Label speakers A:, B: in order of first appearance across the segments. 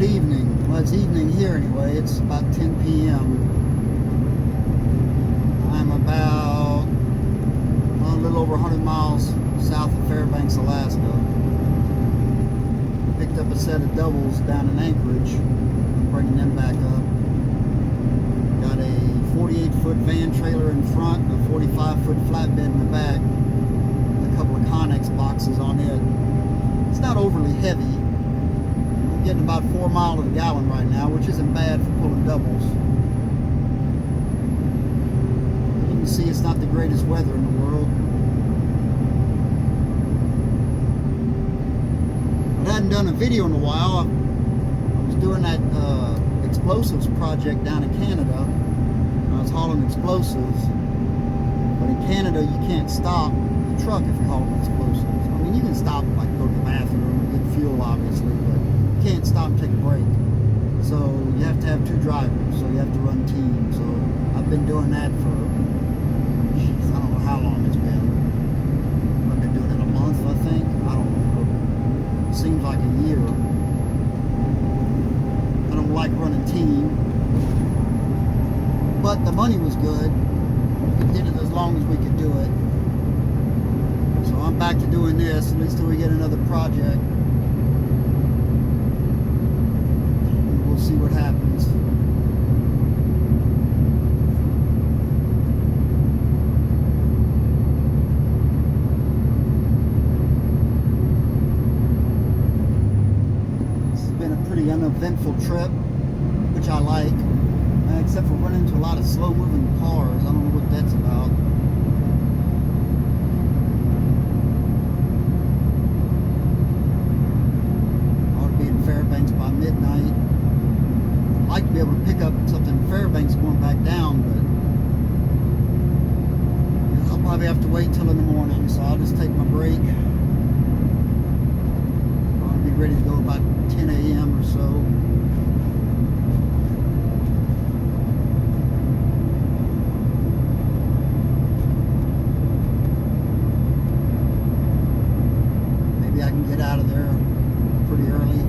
A: Good evening. Well, it's evening here anyway. It's about 10 p.m. I'm about a little over 100 miles south of Fairbanks, Alaska. Picked up a set of doubles down in Anchorage. I'm bringing them back up. Got a 48-foot van trailer in front, a 45-foot flatbed in the back, a couple of Connex boxes on it. It's not overly heavy. I'm getting about 4 miles to the gallon right now, which isn't bad for pulling doubles. You can see it's not the greatest weather in the world. I hadn't done a video in a while. I was doing that explosives project down in Canada. I was hauling explosives. But in Canada, you can't stop the truck if you're hauling explosives. I mean, you can stop, like go to the bathroom and get fuel, obviously, but you can't stop and take a break. So you have to have 2 drivers, so you have to run teams. So I've been doing that for, geez, I don't know how long it's been. I've been doing it a month, I think. I don't know. It seems like a year. I don't like running team, but the money was good. We did it as long as we could do it. So I'm back to doing this, at least till we get another project. And we'll see what happens. This has been a pretty uneventful trip, which I like. Except for running into a lot of slow-moving cars. I don't know what that's about. I ought to be in Fairbanks by midnight. I'd like to be able to pick up something in Fairbanks going back down, but I'll probably have to wait till in the morning, so I'll just take my break. I'll be ready to go about 10 a.m. or so. I can get out of there pretty early.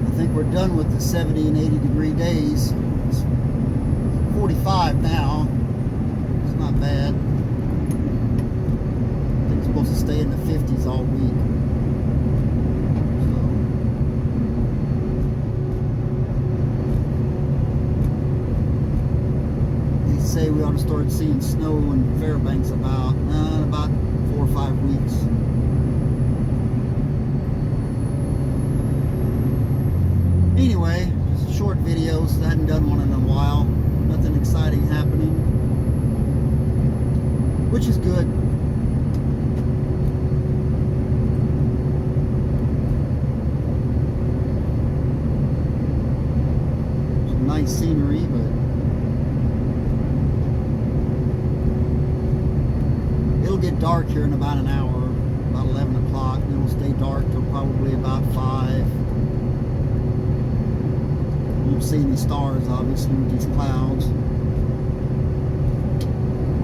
A: I think we're done with the 70 and 80 degree days. It's 45 now. It's not bad. I think it's supposed to stay in the 50s all week. Say we ought to start seeing snow in Fairbanks about 4 or 5 weeks. Anyway, just short videos. I hadn't done one in a while. Nothing exciting happening, which is good. Some nice scenery, but it'll get dark here in about an hour, about 11 o'clock, and it'll stay dark till probably about 5. Won't see any stars, obviously, with these clouds.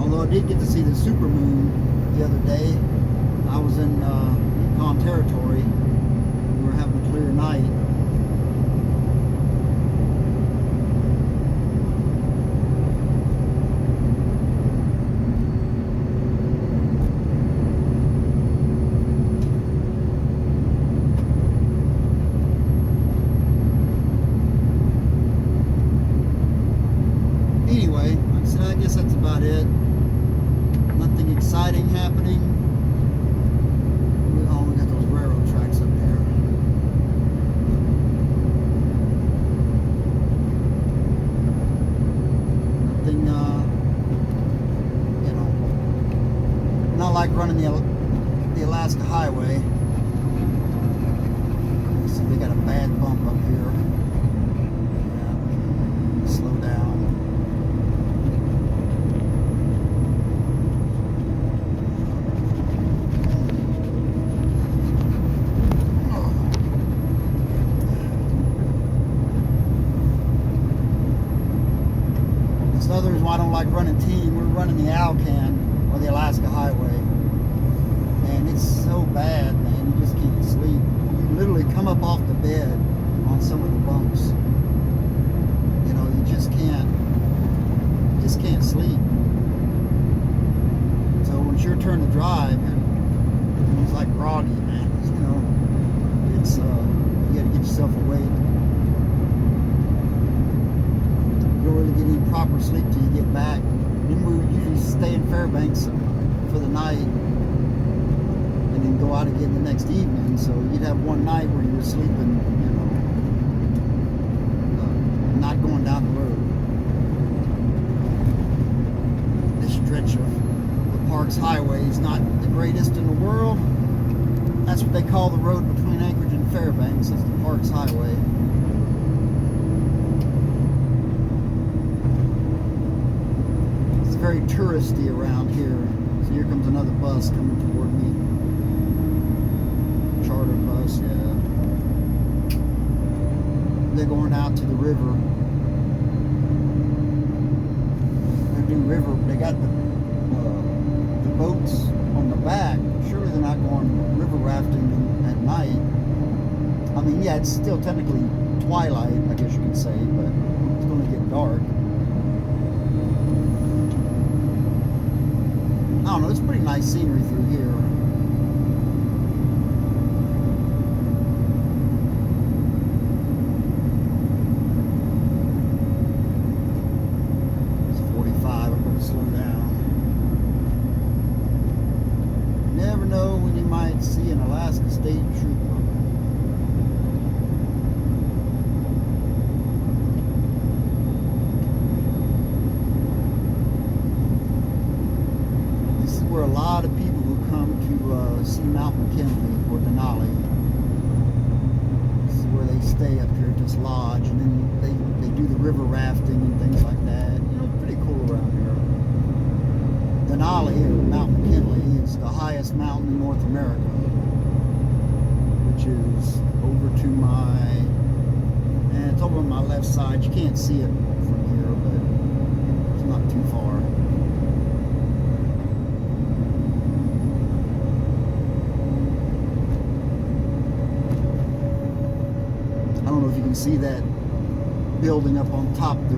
A: Although I did get to see the supermoon the other day. I was in Yukon territory. We were having a clear night. Anyway, like I said, I guess that's about it. Nothing exciting happening. Oh, we got those railroad tracks up there. Nothing, you know, not like running the Alaska Highway. See, they got a bad bump up here. Yeah, slow down. don't like running team. We're running the Alcan or the Alaska Highway, and it's so bad, man. You just can't sleep. You literally come up off the bed on some of the bunks. You know, you just can't sleep. So when it's your turn to drive, it's like groggy, man. You know, it's you got to get yourself awake. You don't really get any proper sleep till you get back. Then we usually stay in Fairbanks for the night, and then go out again the next evening. So you'd have one night where you were sleeping, you know, not going down the road. This stretch of the Parks Highway is not the greatest in the world. That's what they call the road between Anchorage and Fairbanks. It's the Parks Highway. It's very touristy around here. So here comes another bus coming toward me. Charter bus, yeah. They're going out to the river. They do river. They got the boats on the back. Surely they're not going river rafting at night. I mean, yeah, it's still technically twilight, I guess you could say, but it's going to get dark. I don't know, it's pretty nice scenery through here. It's 45, I'm going to slow down. Never know when you might see an Alaska State Trooper. This is where a lot of people who come to see Mount McKinley or Denali. This is where they stay up here at this lodge, and then they do the river rafting and things like that. You know, pretty cool around here. Denali, or Mount McKinley, is the highest mountain in North America, which is over to and it's over on my left side. You can't see it from here, but it's not too far. I don't know if you can see that building up on top of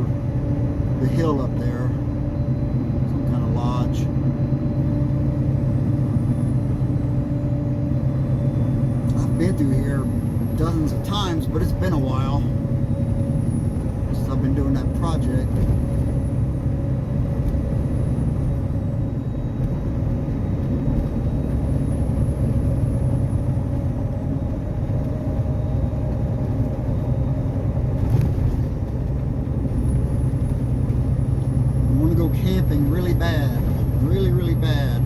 A: the hill up there. Some kind of lodge. I've been through here dozens of times, but it's been a while since I've been doing that project. Camping really bad, really bad,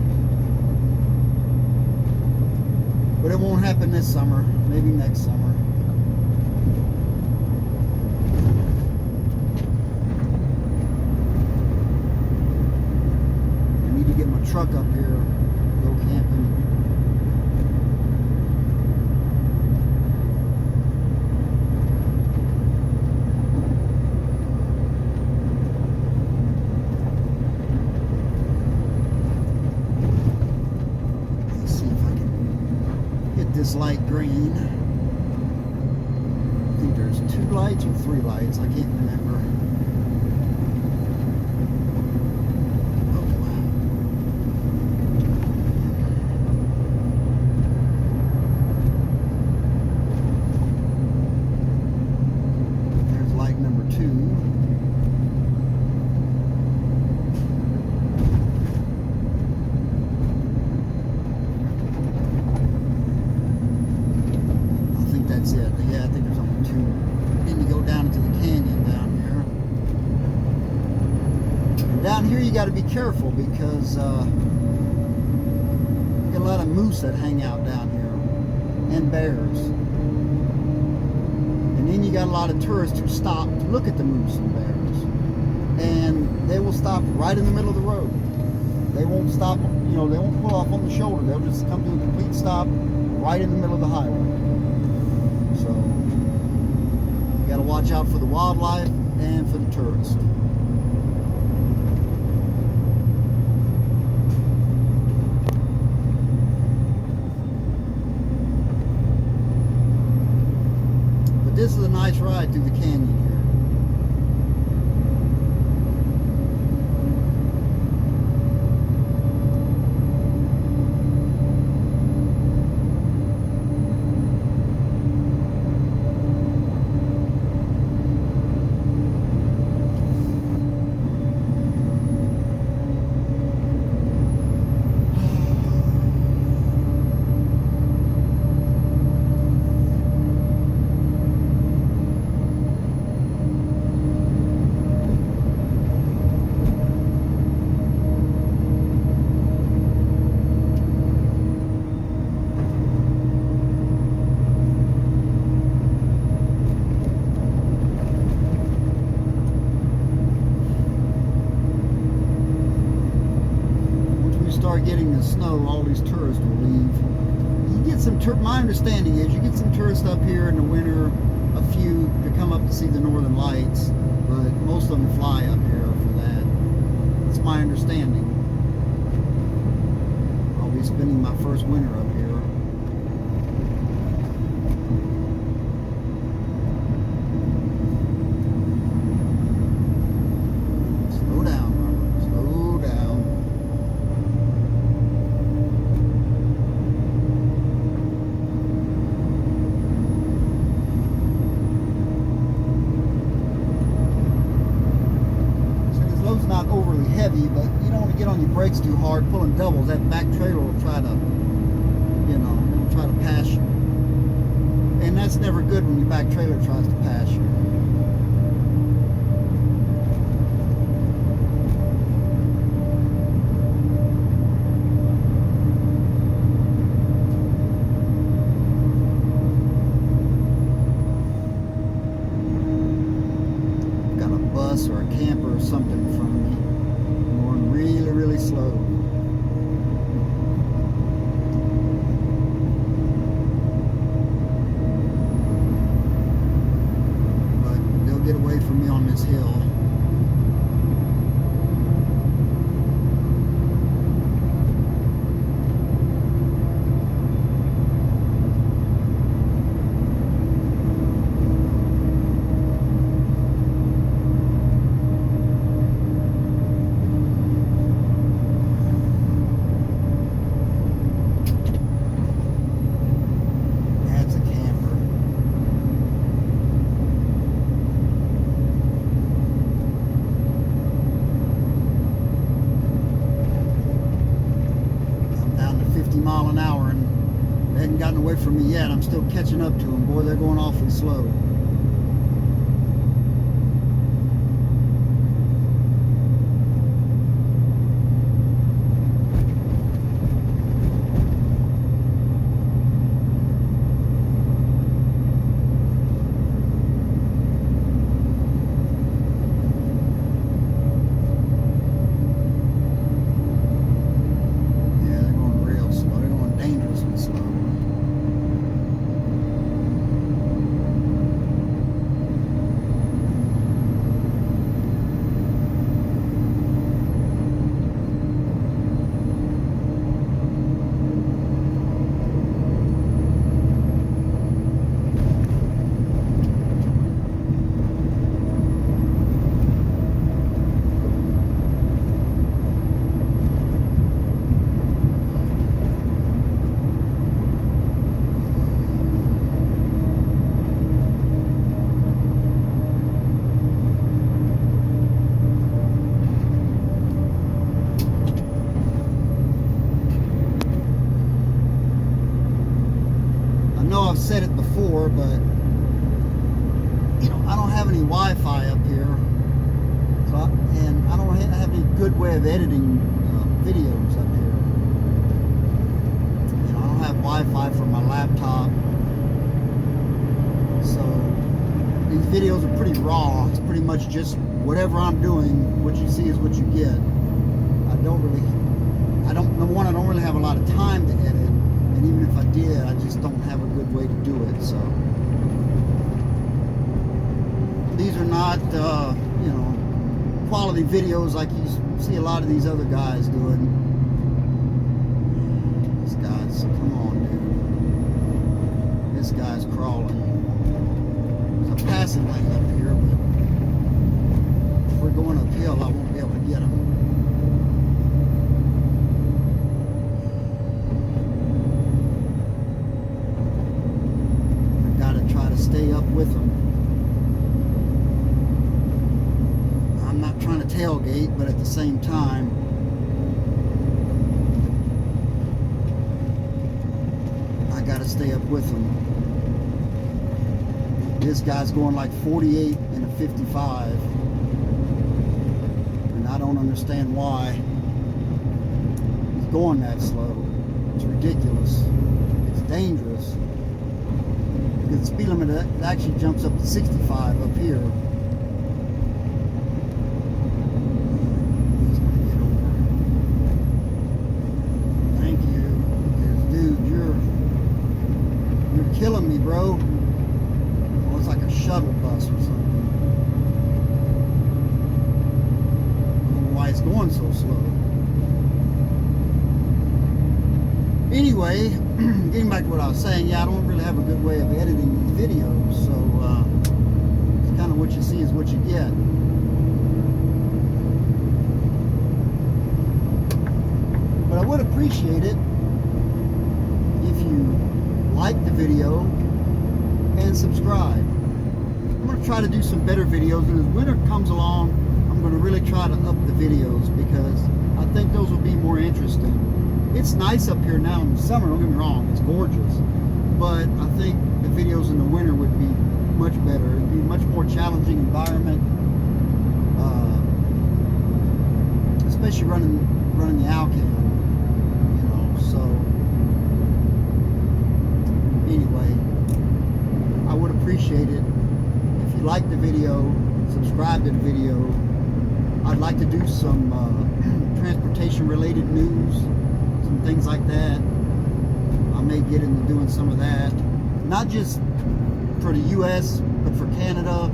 A: but it won't happen this summer, maybe next summer. I need to get my truck up here, go camping. This light green. I think there's 2 lights or 3 lights. I can't remember. Oh. There's light number 2. That's it. Yeah, I think there's only 2. Need to go down into the canyon down here. And down here you got to be careful because you got a lot of moose that hang out down here, and bears. And then you got a lot of tourists who stop to look at the moose and bears, and they will stop right in the middle of the road. They won't stop. You know, they won't pull off on the shoulder. They'll just come to a complete stop right in the middle of the highway. So you got to watch out for the wildlife and for the tourists. But this is a nice ride through the canyon here. Start getting the snow, all these tourists will leave. You get some my understanding is you get some tourists up here in the winter, a few to come up to see the northern lights, but most of them fly up here for that. It's my understanding. I'll be spending my first winter up here. Slow down, Robert. Slow down. Not overly heavy, but you don't want to get on your brakes too hard. Pulling doubles, that back trailer will try to, try to pass you. And that's never good when your back trailer tries to pass you. Got a bus or a camper or something in front of me. Going really, really slow. But they'll get away from me on this hill. Mile an hour and they hadn't gotten away from me yet. I'm still catching up to them. Boy, they're going awfully slow. I've said it before, but I don't have any Wi-Fi up here, and I don't have any good way of editing videos up here. I don't have Wi-Fi from my laptop, so these videos are pretty raw. It's pretty much just whatever I'm doing. What you see is what you get. Number one, I don't really have a lot of time to edit. And even if I did, I just don't have a good way to do it. So these are not, quality videos like you see a lot of these other guys doing. This guy's, come on, dude. This guy's crawling. passing lane up here, but if we're going uphill, I won't be able to get them. I gotta try to stay up with them. I'm not trying to tailgate, but at the same time, I gotta stay up with them. This guy's going like 48 in a 55, and I don't understand why he's going that slow. It's ridiculous. It's dangerous because the speed limit actually jumps up to 65 up here. He's gonna get over. Thank you. Dude, you're killing me, bro. It's like a shuttle bus or something. I don't know why it's going so slow. Anyway, getting back to what I was saying, yeah, I don't really have a good way of editing these videos, so it's kind of what you see is what you get. But I would appreciate it if you like the video and subscribe. I'm going to try to do some better videos, and as winter comes along, I'm going to really try to up the videos because I think those will be more interesting. It's nice up here now in the summer, don't get me wrong, it's gorgeous, but I think the videos in the winter would be much better. It'd be a much more challenging environment, especially running the Alcan, you know. So anyway, I would appreciate it if you like the video, subscribe to the video. I'd like to do some transportation related news, some things like that. I may get into doing some of that, not just for the US, but for Canada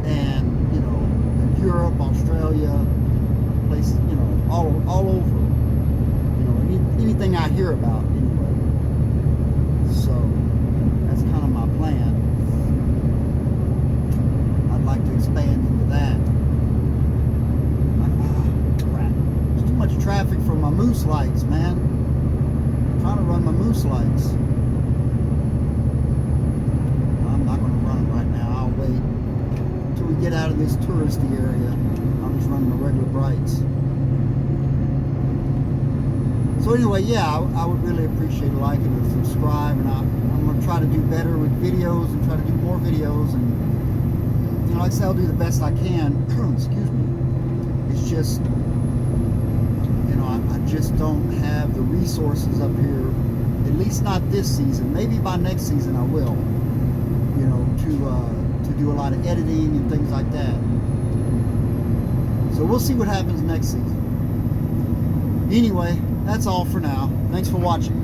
A: and, you know, Europe, Australia, places, you know, all over, you know, anything I hear about anyway. So that's kind of my plan. I'd like to expand into that. Crap. There's too much traffic for my moose lights, man. I'm trying to run my moose lights. I'm not going to run them right now. I'll wait until we get out of this touristy area. I'll just run my regular brights. So anyway, yeah, I would really appreciate a like and a subscribe, and I'm going to try to do better with videos and try to do more videos, and you know, like I said, I'll do the best I can. Excuse me. It's just, you know, I just don't have the resources up here, at least not this season. Maybe by next season I will, you know, to do a lot of editing and things like that. So we'll see what happens next season. Anyway, that's all for now. Thanks for watching.